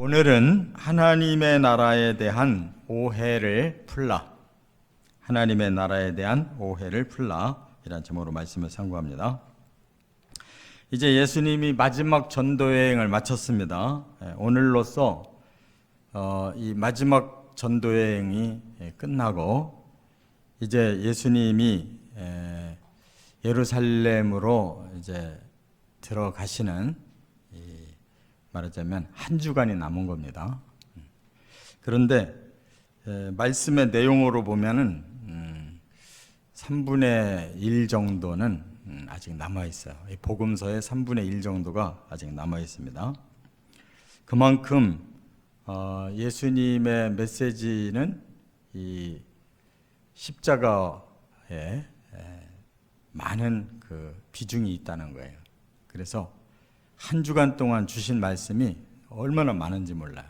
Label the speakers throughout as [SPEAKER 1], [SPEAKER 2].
[SPEAKER 1] 오늘은 하나님의 나라에 대한 오해를 풀라. 하나님의 나라에 대한 오해를 풀라. 이란 제목으로 말씀을 상고합니다. 이제 예수님이 마지막 전도여행을 마쳤습니다. 오늘로써 이 마지막 전도여행이 끝나고 이제 예수님이 예루살렘으로 이제 들어가시는 말하자면 한 주간이 남은 겁니다. 그런데 말씀의 내용으로 보면은 3분의 1 정도는 아직 남아 있어요. 이 복음서의 3분의 1 정도가 아직 남아 있습니다. 그만큼 예수님의 메시지는 이 십자가에 많은 그 비중이 있다는 거예요. 그래서 한 주간 동안 주신 말씀이 얼마나 많은지 몰라요.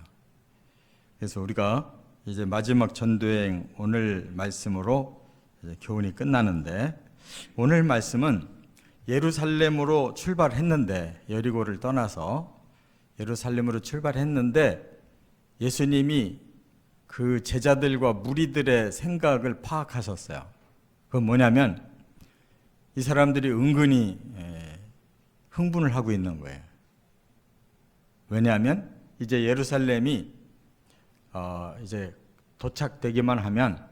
[SPEAKER 1] 그래서 우리가 이제 마지막 전도여행 오늘 말씀으로 이제 교훈이 끝나는데, 오늘 말씀은 예루살렘으로 출발했는데, 여리고를 떠나서 예루살렘으로 출발했는데 예수님이 그 제자들과 무리들의 생각을 파악하셨어요. 그건 뭐냐면 이 사람들이 은근히 흥분을 하고 있는 거예요. 왜냐하면 이제 예루살렘이 이제 도착되기만 하면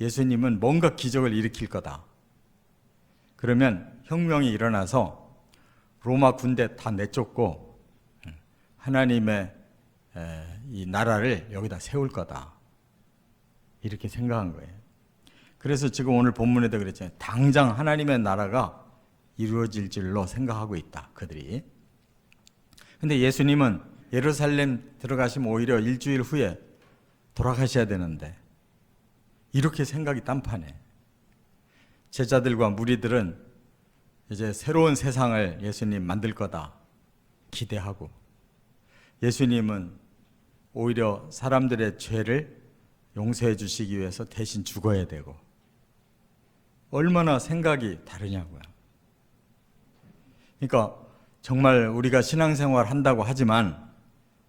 [SPEAKER 1] 예수님은 뭔가 기적을 일으킬 거다. 그러면 혁명이 일어나서 로마 군대 다 내쫓고 하나님의 이 나라를 여기다 세울 거다. 이렇게 생각한 거예요. 그래서 지금 오늘 본문에도 그랬잖아요. 당장 하나님의 나라가 이루어질 줄로 생각하고 있다, 그들이. 근데 예수님은 예루살렘 들어가시면 오히려 일주일 후에 돌아가셔야 되는데 이렇게 생각이 딴판에, 제자들과 무리들은 이제 새로운 세상을 예수님 만들 거다 기대하고, 예수님은 오히려 사람들의 죄를 용서해 주시기 위해서 대신 죽어야 되고, 얼마나 생각이 다르냐고요. 그러니까 정말 우리가 신앙생활 한다고 하지만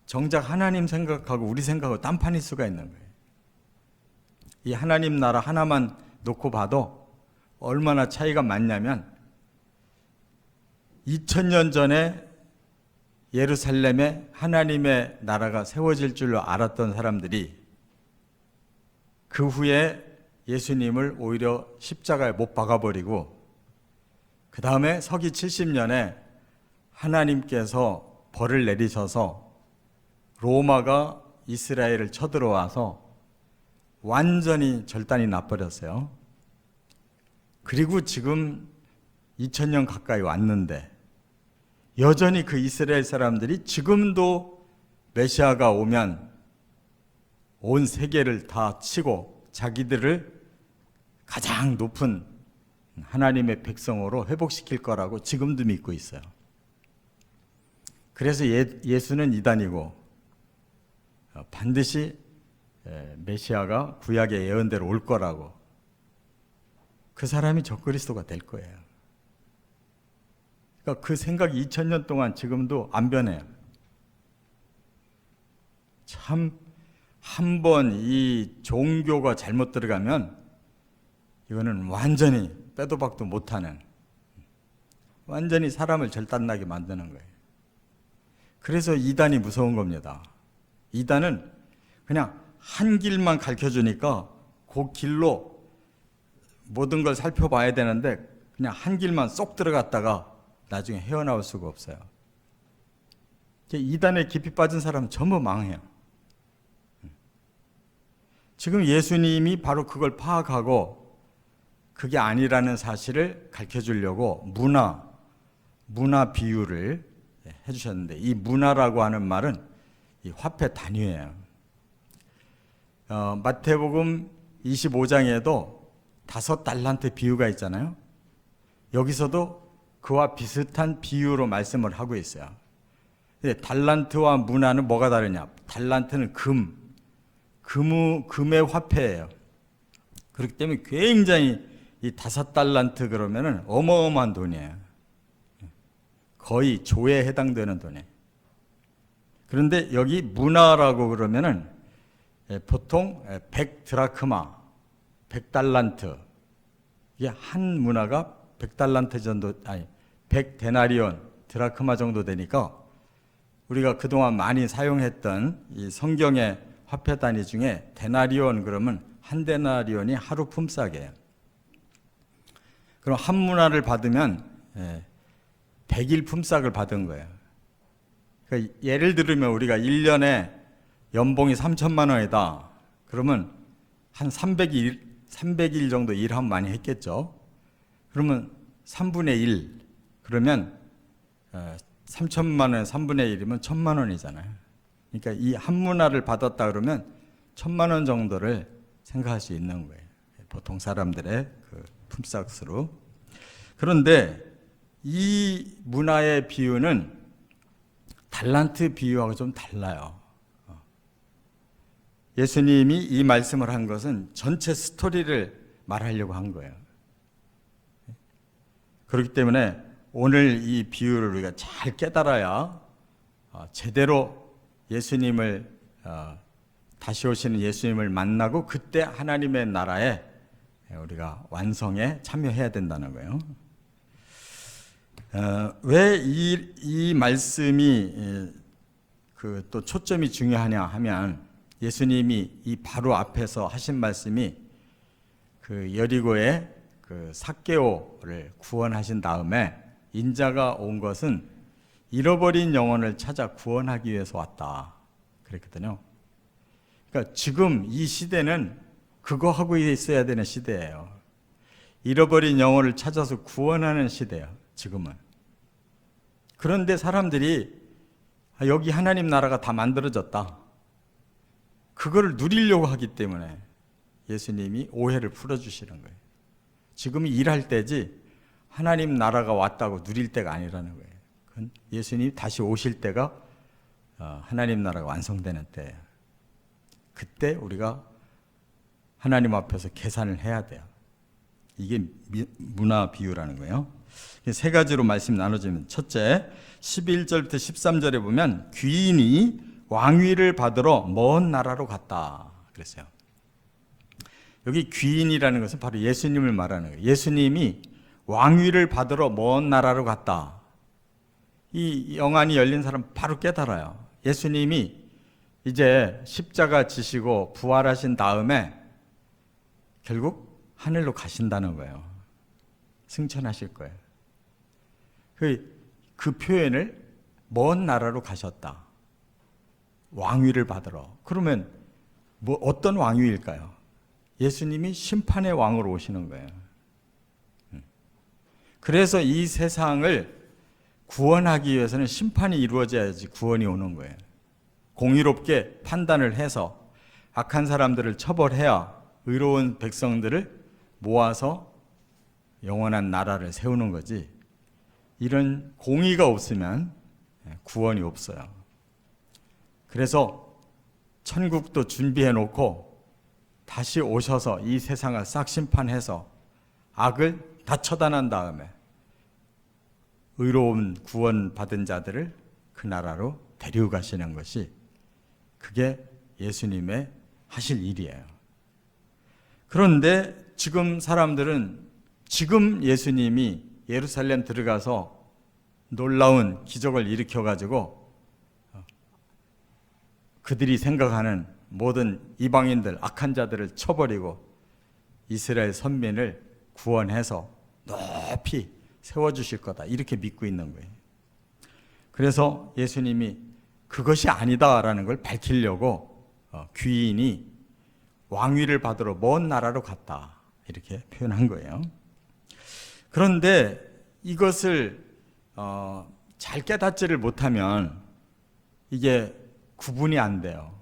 [SPEAKER 1] 정작 하나님 생각하고 우리 생각하고 딴판일 수가 있는 거예요. 이 하나님 나라 하나만 놓고 봐도 얼마나 차이가 많냐면, 2000년 전에 예루살렘에 하나님의 나라가 세워질 줄로 알았던 사람들이 그 후에 예수님을 오히려 십자가에 못 박아버리고, 그 다음에 서기 70년에 하나님께서 벌을 내리셔서 로마가 이스라엘을 쳐들어와서 완전히 절단이 나버렸어요. 그리고 지금 2000년 가까이 왔는데 여전히 그 이스라엘 사람들이 지금도 메시아가 오면 온 세계를 다 치고 자기들을 가장 높은 하나님의 백성으로 회복시킬 거라고 지금도 믿고 있어요. 그래서 예수는 이단이고 반드시 메시아가 구약의 예언대로 올 거라고, 그 사람이 적그리스도가 될 거예요. 그러니까 그 생각이 2000년 동안 지금도 안 변해요. 참, 한 번 이 종교가 잘못 들어가면 이거는 완전히 빼도 박도 못하는, 완전히 사람을 절단나게 만드는 거예요. 그래서 이단이 무서운 겁니다. 이단은 그냥 한 길만 가르쳐주니까 그 길로 모든 걸 살펴봐야 되는데 그냥 한 길만 쏙 들어갔다가 나중에 헤어나올 수가 없어요. 이단에 깊이 빠진 사람은 전부 망해요. 지금 예수님이 바로 그걸 파악하고 그게 아니라는 사실을 가르쳐주려고 문화 비유를 해주셨는데, 이 문화라고 하는 말은 이 화폐 단위예요. 마태복음 25장에도 5달란트 비유가 있잖아요. 여기서도 그와 비슷한 비유로 말씀을 하고 있어요. 달란트와 문화는 뭐가 다르냐? 달란트는 금의 화폐예요. 그렇기 때문에 굉장히 이 5달란트 그러면은 어마어마한 돈이에요. 거의 조에 해당되는 돈이에요. 그런데 여기 문화라고 그러면은 보통 100드라크마, 100달란트, 이게 한 문화가 100달란트 정도, 아니 100데나리온, 드라크마 정도 되니까 우리가 그동안 많이 사용했던 이 성경의 화폐 단위 중에 데나리온 그러면 한 데나리온이 하루 품삯이에요. 그럼 한 문화를 받으면 100일 품삯을 받은 거예요. 그러니까 예를 들면 우리가 1년에 연봉이 3천만 원이다. 그러면 한 300일 정도 일하면 많이 했겠죠. 그러면 3분의 1, 그러면 3천만 원에 3분의 1이면 1,000만 원이잖아요. 그러니까 이 한 문화를 받았다 그러면 1,000만 원 정도를 생각할 수 있는 거예요. 보통 사람들의 그 품삯으로. 그런데 이 문화의 비유는 달란트 비유하고 좀 달라요. 예수님이 이 말씀을 한 것은 전체 스토리를 말하려고 한 거예요. 그렇기 때문에 오늘 이 비유를 우리가 잘 깨달아야 제대로 예수님을 다시 오시는 예수님을 만나고 그때 하나님의 나라에 우리가 완성에 참여해야 된다는 거예요. 왜 이 말씀이 그 또 초점이 중요하냐 하면 예수님이 이 바로 앞에서 하신 말씀이 그 여리고의 그 삭개오를 구원하신 다음에 인자가 온 것은 잃어버린 영혼을 찾아 구원하기 위해서 왔다 그랬거든요. 그러니까 지금 이 시대는 그거 하고 있어야 되는 시대예요. 잃어버린 영혼을 찾아서 구원하는 시대예요. 지금은. 그런데 사람들이 여기 하나님 나라가 다 만들어졌다. 그거를 누리려고 하기 때문에 예수님이 오해를 풀어주시는 거예요. 지금이 일할 때지 하나님 나라가 왔다고 누릴 때가 아니라는 거예요. 그건 예수님이 다시 오실 때가 하나님 나라가 완성되는 때예요. 그때 우리가 하나님 앞에서 계산을 해야 돼요. 이게 문화 비유라는 거예요. 세 가지로 말씀 나눠지면 첫째, 11절부터 13절에 보면 귀인이 왕위를 받으러 먼 나라로 갔다 그랬어요. 여기 귀인이라는 것은 바로 예수님을 말하는 거예요. 예수님이 왕위를 받으러 먼 나라로 갔다. 이 영안이 열린 사람 바로 깨달아요. 예수님이 이제 십자가 지시고 부활하신 다음에 결국 하늘로 가신다는 거예요. 승천하실 거예요. 그 표현을 먼 나라로 가셨다. 왕위를 받으러. 그러면 뭐 어떤 왕위일까요? 예수님이 심판의 왕으로 오시는 거예요. 그래서 이 세상을 구원하기 위해서는 심판이 이루어져야지 구원이 오는 거예요. 공의롭게 판단을 해서 악한 사람들을 처벌해야 의로운 백성들을 모아서 영원한 나라를 세우는 거지. 이런 공의가 없으면 구원이 없어요. 그래서 천국도 준비해 놓고 다시 오셔서 이 세상을 싹 심판해서 악을 다 처단한 다음에 의로운 구원 받은 자들을 그 나라로 데리고 가시는 것이 그게 예수님의 하실 일이에요. 그런데 지금 사람들은 지금 예수님이 예루살렘 들어가서 놀라운 기적을 일으켜가지고 그들이 생각하는 모든 이방인들, 악한 자들을 쳐버리고 이스라엘 선민을 구원해서 높이 세워주실 거다. 이렇게 믿고 있는 거예요. 그래서 예수님이 그것이 아니다라는 걸 밝히려고 귀인이 왕위를 받으러 먼 나라로 갔다. 이렇게 표현한 거예요. 그런데 이것을 잘 깨닫지를 못하면 이게 구분이 안 돼요.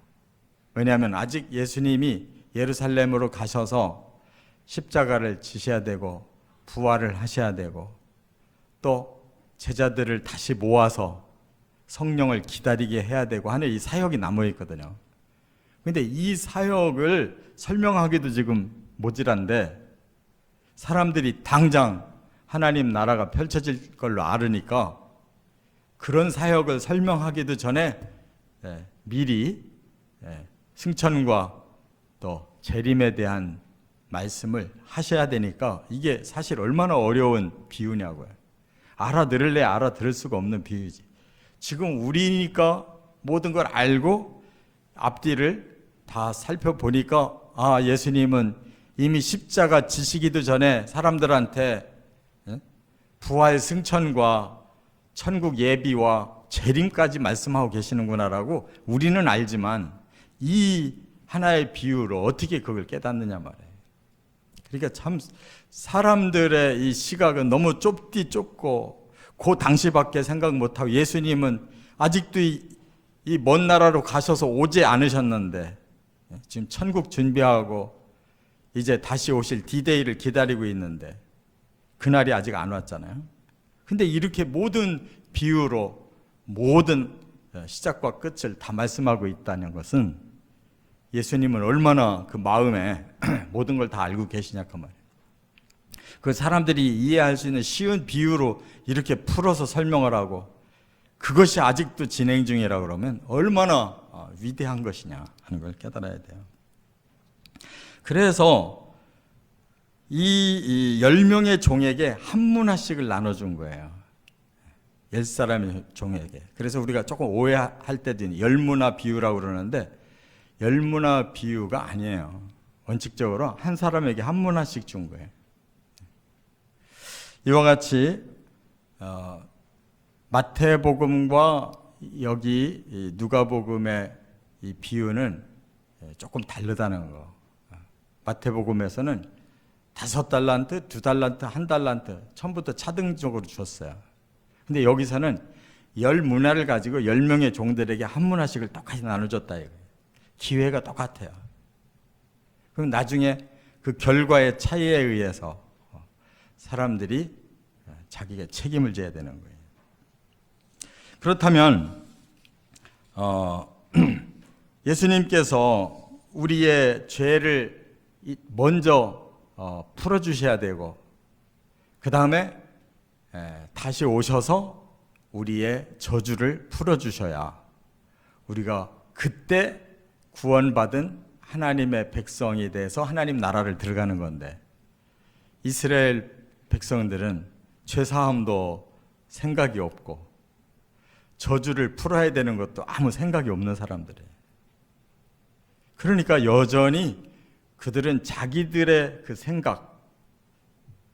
[SPEAKER 1] 왜냐하면 아직 예수님이 예루살렘으로 가셔서 십자가를 지셔야 되고 부활을 하셔야 되고 또 제자들을 다시 모아서 성령을 기다리게 해야 되고 하는 이 사역이 남아 있거든요. 그런데 이 사역을 설명하기도 지금 모질한데 사람들이 당장 하나님 나라가 펼쳐질 걸로 알으니까 그런 사역을 설명하기도 전에 미리 승천과 또 재림에 대한 말씀을 하셔야 되니까 이게 사실 얼마나 어려운 비유냐고요. 알아들을래 알아들을 수가 없는 비유지. 지금 우리니까 모든 걸 알고 앞뒤를 다 살펴보니까 예수님은 이미 십자가 지시기도 전에 사람들한테 부활 승천과 천국 예비와 재림까지 말씀하고 계시는구나라고 우리는 알지만 이 하나의 비유로 어떻게 그걸 깨닫느냐 말이에요. 그러니까 참 사람들의 이 시각은 너무 좁고 그 당시밖에 생각 못하고 예수님은 아직도 이 먼 나라로 가셔서 오지 않으셨는데 지금 천국 준비하고 이제 다시 오실 디데이를 기다리고 있는데 그날이 아직 안 왔잖아요. 근데 이렇게 모든 비유로 모든 시작과 끝을 다 말씀하고 있다는 것은 예수님은 얼마나 그 마음에 모든 걸 다 알고 계시냐 그 말이에요. 그 사람들이 이해할 수 있는 쉬운 비유로 이렇게 풀어서 설명을 하고 그것이 아직도 진행 중이라 그러면 얼마나 위대한 것이냐 하는 걸 깨달아야 돼요. 그래서 이 10명의 종에게 한 문화씩을 나눠준 거예요. 10사람의 종에게. 그래서 우리가 조금 오해할 때도 있는 열문화 비유라고 그러는데 열문화 비유가 아니에요. 원칙적으로 한 사람에게 한 문화씩 준 거예요. 이와 같이 마태복음과 여기 누가복음의 이 비유는 조금 다르다는 거. 마태복음에서는 5달란트, 2달란트, 1달란트 처음부터 차등적으로 줬어요. 근데 여기서는 10문화를 가지고 10명의 종들에게 한 문화씩을 똑같이 나눠줬다 이거예요. 기회가 똑같아요. 그럼 나중에 그 결과의 차이에 의해서 사람들이 자기가 책임을 져야 되는 거예요. 그렇다면 예수님께서 우리의 죄를 먼저 풀어주셔야 되고 그 다음에 다시 오셔서 우리의 저주를 풀어주셔야 우리가 그때 구원받은 하나님의 백성이 돼서 하나님 나라를 들어가는 건데 이스라엘 백성들은 죄사함도 생각이 없고 저주를 풀어야 되는 것도 아무 생각이 없는 사람들이에요. 그러니까 여전히 그들은 자기들의 그 생각,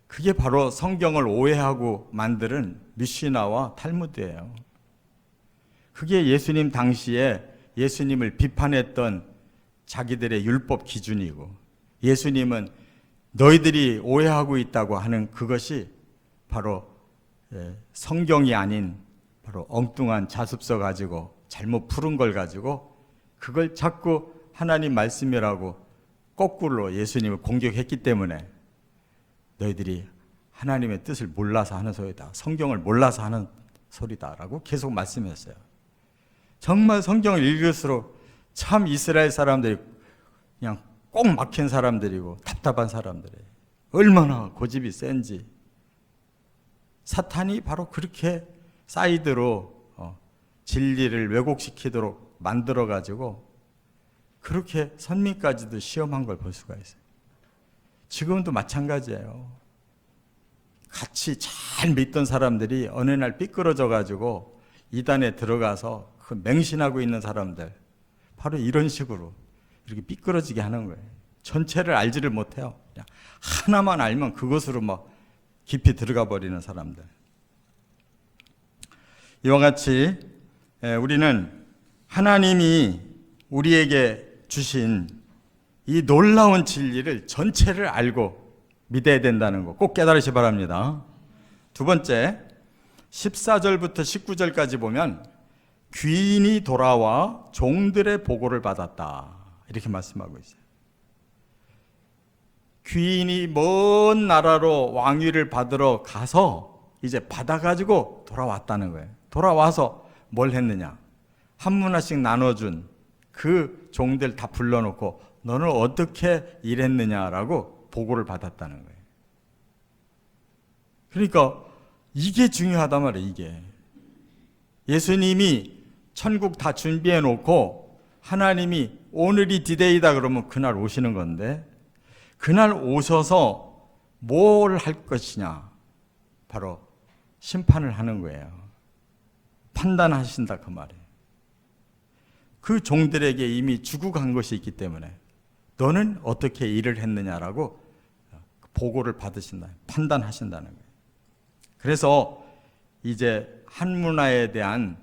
[SPEAKER 1] 그게 바로 성경을 오해하고 만드는 미시나와 탈무드예요. 그게 예수님 당시에 예수님을 비판했던 자기들의 율법 기준이고 예수님은 너희들이 오해하고 있다고 하는 그것이 바로 성경이 아닌 바로 엉뚱한 자습서 가지고 잘못 풀은 걸 가지고 그걸 자꾸 하나님 말씀이라고 거꾸로 예수님을 공격했기 때문에 너희들이 하나님의 뜻을 몰라서 하는 소리다. 성경을 몰라서 하는 소리다라고 계속 말씀했어요. 정말 성경을 읽을수록 참 이스라엘 사람들이 그냥 꼭 막힌 사람들이고 답답한 사람들이에요. 얼마나 고집이 센지. 사탄이 바로 그렇게 사이드로 진리를 왜곡시키도록 만들어가지고 그렇게 선민까지도 시험한 걸 볼 수가 있어요. 지금도 마찬가지예요. 같이 잘 믿던 사람들이 어느 날 삐뚤어져가지고 이단에 들어가서 그 맹신하고 있는 사람들 바로 이런 식으로 이렇게 삐뚤어지게 하는 거예요. 전체를 알지를 못해요. 그냥 하나만 알면 그것으로 막 깊이 들어가 버리는 사람들. 이와 같이 우리는 하나님이 우리에게 주신 이 놀라운 진리를 전체를 알고 믿어야 된다는 거 꼭 깨달으시 바랍니다. 두 번째, 14절부터 19절까지 보면 귀인이 돌아와 종들의 보고를 받았다 이렇게 말씀하고 있어요. 귀인이 먼 나라로 왕위를 받으러 가서 이제 받아가지고 돌아왔다는 거예요. 돌아와서 뭘 했느냐, 한 문화씩 나눠준 그 종들 다 불러놓고 너는 어떻게 일했느냐라고 보고를 받았다는 거예요. 그러니까 이게 중요하단 말이에요. 이게 예수님이 천국 다 준비해 놓고 하나님이 오늘이 디데이다 그러면 그날 오시는 건데, 그날 오셔서 뭘 할 것이냐? 바로 심판을 하는 거예요. 판단하신다 그 말이에요. 그 종들에게 이미 주고 간 것이 있기 때문에 너는 어떻게 일을 했느냐라고 보고를 받으신다, 판단하신다는 거예요. 그래서 이제 한문화에 대한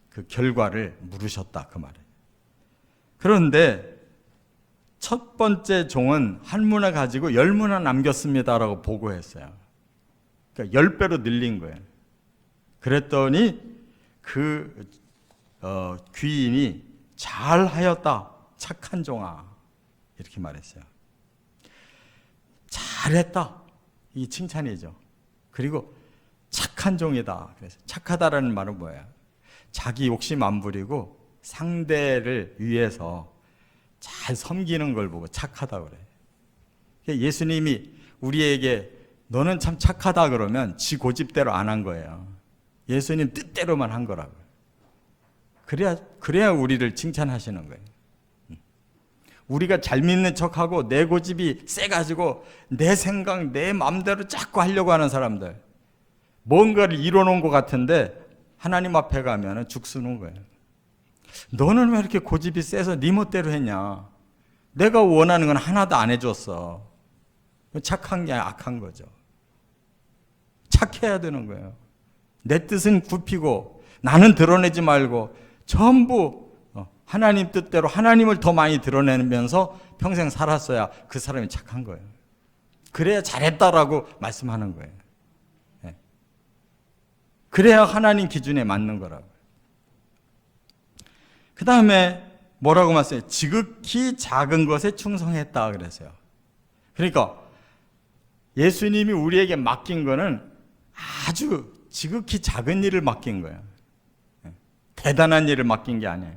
[SPEAKER 1] 그 결과를 물으셨다 그 말이에요. 그런데 첫 번째 종은 한문화 가지고 10문화 남겼습니다라고 보고했어요. 그러니까 10배로 늘린 거예요. 그랬더니 그 귀인이 잘하였다 착한 종아 이렇게 말했어요. 잘했다, 이게 칭찬이죠. 그리고 착한 종이다. 그래서 착하다라는 말은 뭐예요? 자기 욕심 안 부리고 상대를 위해서 잘 섬기는 걸 보고 착하다 그래. 예수님이 우리에게 너는 참 착하다 그러면 지 고집대로 안 한 거예요. 예수님 뜻대로만 한 거라고요. 그래야 우리를 칭찬하시는 거예요. 우리가 잘 믿는 척하고 내 고집이 세가지고 내 생각, 내 마음대로 자꾸 하려고 하는 사람들, 뭔가를 이뤄놓은 것 같은데 하나님 앞에 가면 죽쓰는 거예요. 너는 왜 이렇게 고집이 세서 네 멋대로 했냐? 내가 원하는 건 하나도 안 해줬어. 착한 게 악한 거죠. 착해야 되는 거예요. 내 뜻은 굽히고 나는 드러내지 말고 전부 하나님 뜻대로 하나님을 더 많이 드러내면서 평생 살았어야 그 사람이 착한 거예요. 그래야 잘했다라고 말씀하는 거예요. 그래야 하나님 기준에 맞는 거라고요. 그 다음에 뭐라고 말씀해요? 지극히 작은 것에 충성했다 그랬어요. 그러니까 예수님이 우리에게 맡긴 거는 아주 지극히 작은 일을 맡긴 거예요. 대단한 일을 맡긴 게 아니에요.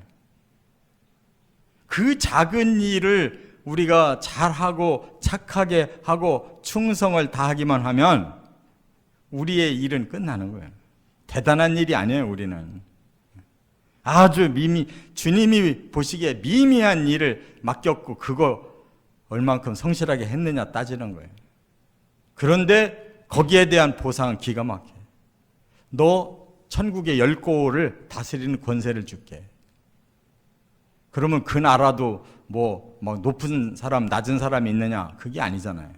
[SPEAKER 1] 그 작은 일을 우리가 잘하고 착하게 하고 충성을 다하기만 하면 우리의 일은 끝나는 거예요. 대단한 일이 아니에요. 우리는 아주 주님이 보시기에 미미한 일을 맡겼고 그거 얼만큼 성실하게 했느냐 따지는 거예요. 그런데 거기에 대한 보상은 기가 막혀요. 너 천국의 10고을을 다스리는 권세를 줄게. 그러면 그 나라도 막 높은 사람, 낮은 사람이 있느냐? 그게 아니잖아요.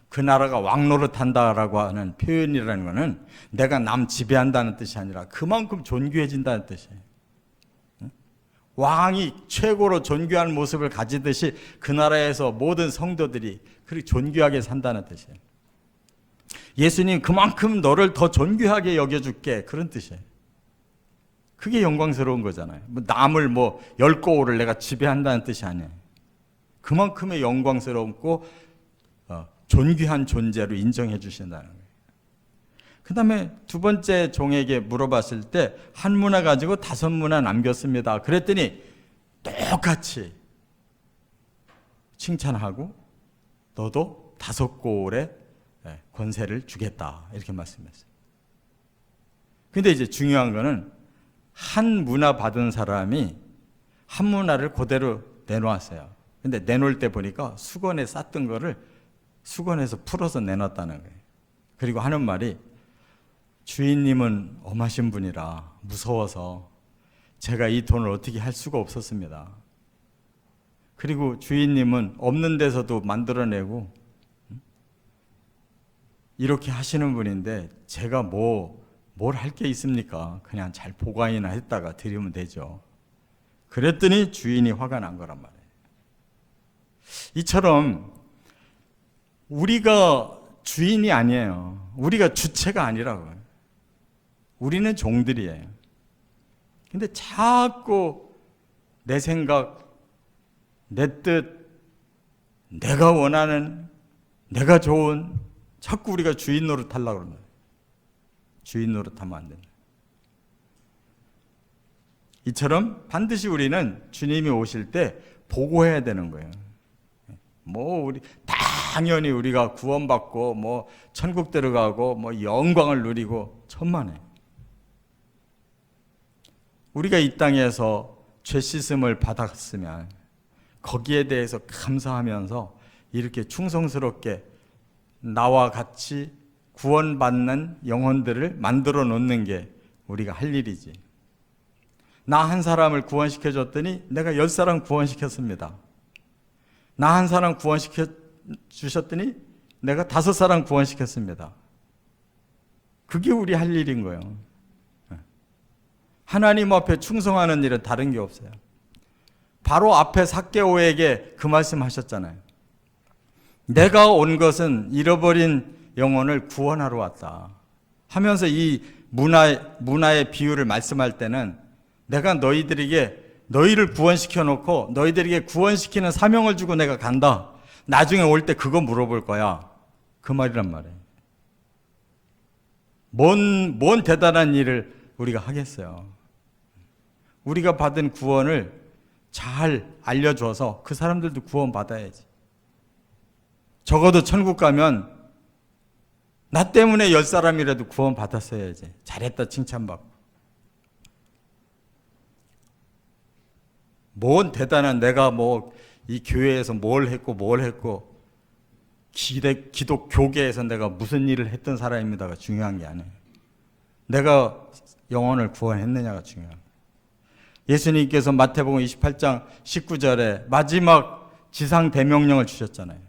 [SPEAKER 1] 그 나라가 왕노릇한다라고 하는 표현이라는 것은 내가 남 지배한다는 뜻이 아니라 그만큼 존귀해진다는 뜻이에요. 왕이 최고로 존귀한 모습을 가지듯이 그 나라에서 모든 성도들이 그렇게 존귀하게 산다는 뜻이에요. 예수님 그만큼 너를 더 존귀하게 여겨줄게, 그런 뜻이에요. 그게 영광스러운 거잖아요. 남을 10고을을 내가 지배한다는 뜻이 아니에요. 그만큼의 영광스럽고 존귀한 존재로 인정해 주신다는 거예요. 그 다음에 두 번째 종에게 물어봤을 때 한 문화 가지고 5문화 남겼습니다. 그랬더니 똑같이 칭찬하고 너도 5고을의 권세를 주겠다 이렇게 말씀했어요. 근데 이제 중요한 거는 한 문화 받은 사람이 한 문화를 그대로 내놓았어요. 근데 내놓을 때 보니까 수건에 쌌던 거를 수건에서 풀어서 내놨다는 거예요. 그리고 하는 말이 주인님은 엄하신 분이라 무서워서 제가 이 돈을 어떻게 할 수가 없었습니다. 그리고 주인님은 없는 데서도 만들어내고 이렇게 하시는 분인데 제가 뭘 할 게 있습니까? 그냥 잘 보관이나 했다가 드리면 되죠. 그랬더니 주인이 화가 난 거란 말이에요. 이처럼 우리가 주인이 아니에요. 우리가 주체가 아니라고요. 우리는 종들이에요. 근데 자꾸 내 생각, 내 뜻, 내가 원하는, 내가 좋은, 자꾸 우리가 주인 노릇하려고 그러는 거예요. 주인 노릇하면 안 된다. 이처럼 반드시 우리는 주님이 오실 때 보고해야 되는 거예요. 우리 당연히 우리가 구원받고 천국 들어가고 영광을 누리고 천만에. 우리가 이 땅에서 죄 씻음을 받았으면 거기에 대해서 감사하면서 이렇게 충성스럽게 나와 같이 구원받는 영혼들을 만들어 놓는 게 우리가 할 일이지. 나 한 사람을 구원시켜 줬더니 내가 10사람 구원시켰습니다. 나 한 사람 구원시켜 주셨더니 내가 5사람 구원시켰습니다. 그게 우리 할 일인 거예요. 하나님 앞에 충성하는 일은 다른 게 없어요. 바로 앞에 삭개오에게 그 말씀 하셨잖아요. 내가 온 것은 잃어버린 영혼을 구원하러 왔다 하면서 이 문화의 비유를 말씀할 때는 내가 너희를 구원시켜 놓고 너희들에게 구원시키는 사명을 주고 내가 간다. 나중에 올 때 그거 물어볼 거야. 그 말이란 말이에요. 뭔 대단한 일을 우리가 하겠어요. 우리가 받은 구원을 잘 알려줘서 그 사람들도 구원 받아야지. 적어도 천국 가면 나 때문에 10사람이라도 구원 받았어야지. 잘했다 칭찬받고. 뭔 대단한 내가 이 교회에서 뭘 했고 기독교계에서 내가 무슨 일을 했던 사람입니다가 중요한 게 아니에요. 내가 영혼을 구원했느냐가 중요합니다. 예수님께서 마태복음 28장 19절에 마지막 지상 대명령을 주셨잖아요.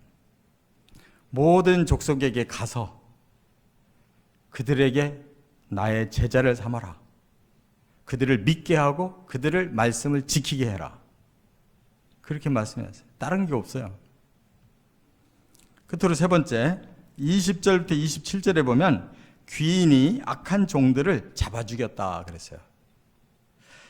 [SPEAKER 1] 모든 족속에게 가서 그들에게 나의 제자를 삼아라. 그들을 믿게 하고 그들을 말씀을 지키게 해라. 그렇게 말씀하셨어요. 다른 게 없어요. 끝으로 세 번째 20절부터 27절에 보면 귀인이 악한 종들을 잡아 죽였다 그랬어요.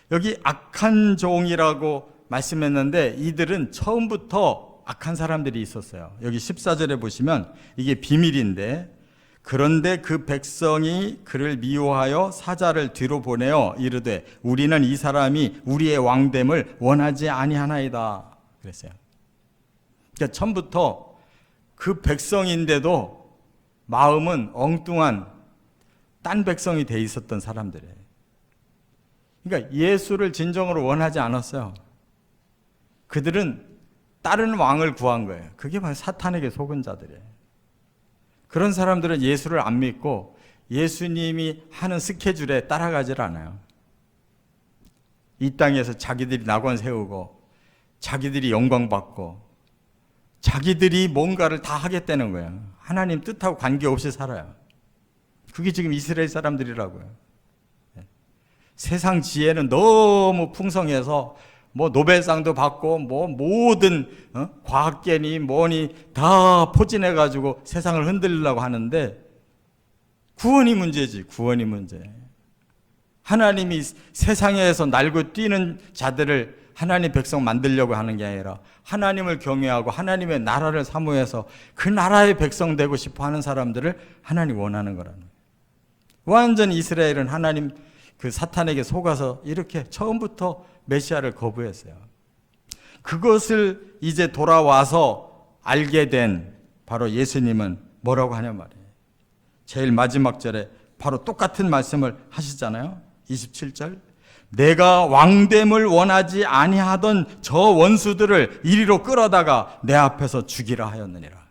[SPEAKER 1] 여기 악한 종이라고 말씀했는데 이들은 처음부터 악한 사람들이 있었어요. 여기 14절에 보시면 이게 비밀인데 그런데 그 백성이 그를 미워하여 사자를 뒤로 보내어 이르되 우리는 이 사람이 우리의 왕됨을 원하지 아니하나이다 그랬어요. 그러니까 처음부터 그 백성인데도 마음은 엉뚱한 딴 백성이 돼 있었던 사람들이에요. 그러니까 예수를 진정으로 원하지 않았어요. 그들은 다른 왕을 구한 거예요. 그게 바로 사탄에게 속은 자들이에요. 그런 사람들은 예수를 안 믿고 예수님이 하는 스케줄에 따라가질 않아요. 이 땅에서 자기들이 낙원 세우고 자기들이 영광 받고 자기들이 뭔가를 다 하겠다는 거예요. 하나님 뜻하고 관계없이 살아요. 그게 지금 이스라엘 사람들이라고요. 세상 지혜는 너무 풍성해서 노벨상도 받고 모든 과학계니 뭐니 다 포진해 가지고 세상을 흔들려고 하는데 구원이 문제지. 구원이 문제. 하나님이 세상에서 날고 뛰는 자들을 하나님 백성 만들려고 하는 게 아니라 하나님을 경외하고 하나님의 나라를 사모해서 그 나라의 백성 되고 싶어 하는 사람들을 하나님 원하는 거라는 거예요. 완전히 이스라엘은 하나님 그 사탄에게 속아서 이렇게 처음부터 메시아를 거부했어요. 그것을 이제 돌아와서 알게 된 바로 예수님은 뭐라고 하냐 말이에요. 제일 마지막 절에 바로 똑같은 말씀을 하시잖아요. 27절. 내가 왕됨을 원하지 아니하던 저 원수들을 이리로 끌어다가 내 앞에서 죽이라 하였느니라.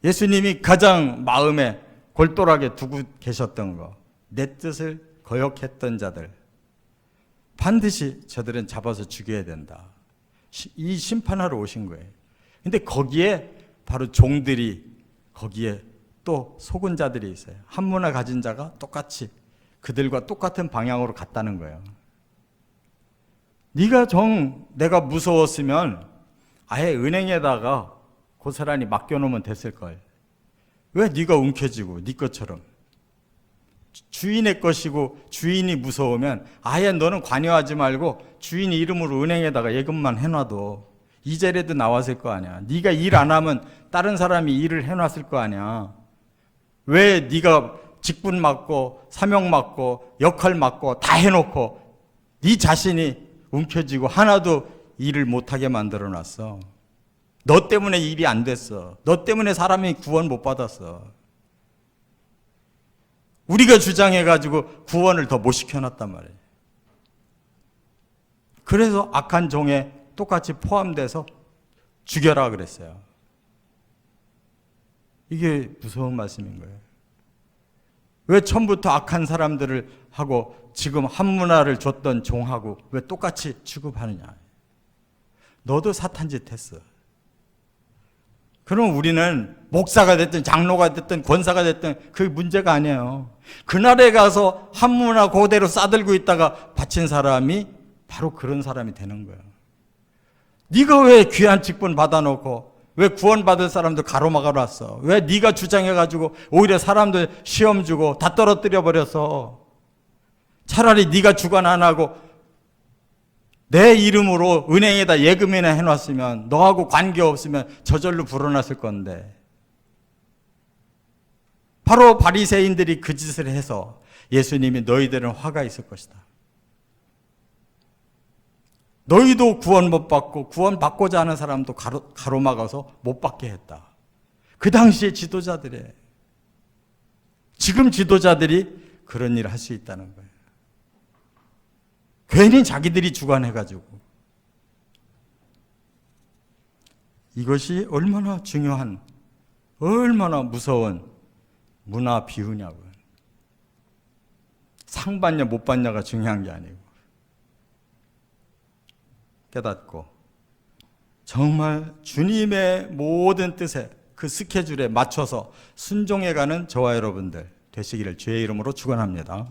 [SPEAKER 1] 예수님이 가장 마음에 골똘하게 두고 계셨던 거, 내 뜻을 거역했던 자들 반드시 저들은 잡아서 죽여야 된다. 이 심판하러 오신 거예요. 근데 거기에 바로 종들이 거기에 또 속은 자들이 있어요. 한문화 가진 자가 똑같이 그들과 똑같은 방향으로 갔다는 거예요. 네가 내가 무서웠으면 아예 은행에다가 고스란히 맡겨놓으면 됐을걸. 왜 네가 움켜쥐고 네 것처럼. 주인의 것이고 주인이 무서우면 아예 너는 관여하지 말고 주인 이름으로 은행에다가 예금만 해놔도 이자리에도 나왔을 거 아니야. 네가 일 안 하면 다른 사람이 일을 해놨을 거 아니야. 왜 네가 직분 맡고 사명 맡고 역할 맡고 다 해놓고 네 자신이 움켜쥐고 하나도 일을 못하게 만들어놨어. 너 때문에 일이 안 됐어. 너 때문에 사람이 구원 못 받았어. 우리가 주장해가지고 구원을 더 못 시켜놨단 말이에요. 그래서 악한 종에 똑같이 포함돼서 죽여라 그랬어요. 이게 무서운 말씀인 거예요. 왜 처음부터 악한 사람들을 하고 지금 한문화를 줬던 종하고 왜 똑같이 취급하느냐. 너도 사탄 짓 했어. 그럼 우리는 목사가 됐든 장로가 됐든 권사가 됐든 그게 문제가 아니에요. 그날에 가서 한문화 그대로 싸들고 있다가 바친 사람이 바로 그런 사람이 되는 거예요. 네가 왜 귀한 직분 받아놓고 왜 구원받을 사람들 가로막아 놨어? 왜 네가 주장해가지고 오히려 사람들 시험 주고 다 떨어뜨려 버렸어? 차라리 네가 주관 안 하고 내 이름으로 은행에다 예금이나 해놨으면 너하고 관계없으면 저절로 불어났을 건데 바로 바리새인들이 그 짓을 해서 예수님이 너희들은 화가 있을 것이다. 너희도 구원 못 받고 구원 받고자 하는 사람도 가로막아서 못 받게 했다. 그 당시의 지도자들의 지금 지도자들이 그런 일을 할 수 있다는 거예요. 괜히 자기들이 주관해가지고. 이것이 얼마나 중요한, 얼마나 무서운 문화 비유냐고요. 상 받냐 못 받냐가 중요한 게 아니고 깨닫고 정말 주님의 모든 뜻에 그 스케줄에 맞춰서 순종해가는 저와 여러분들 되시기를 주의 이름으로 축원합니다.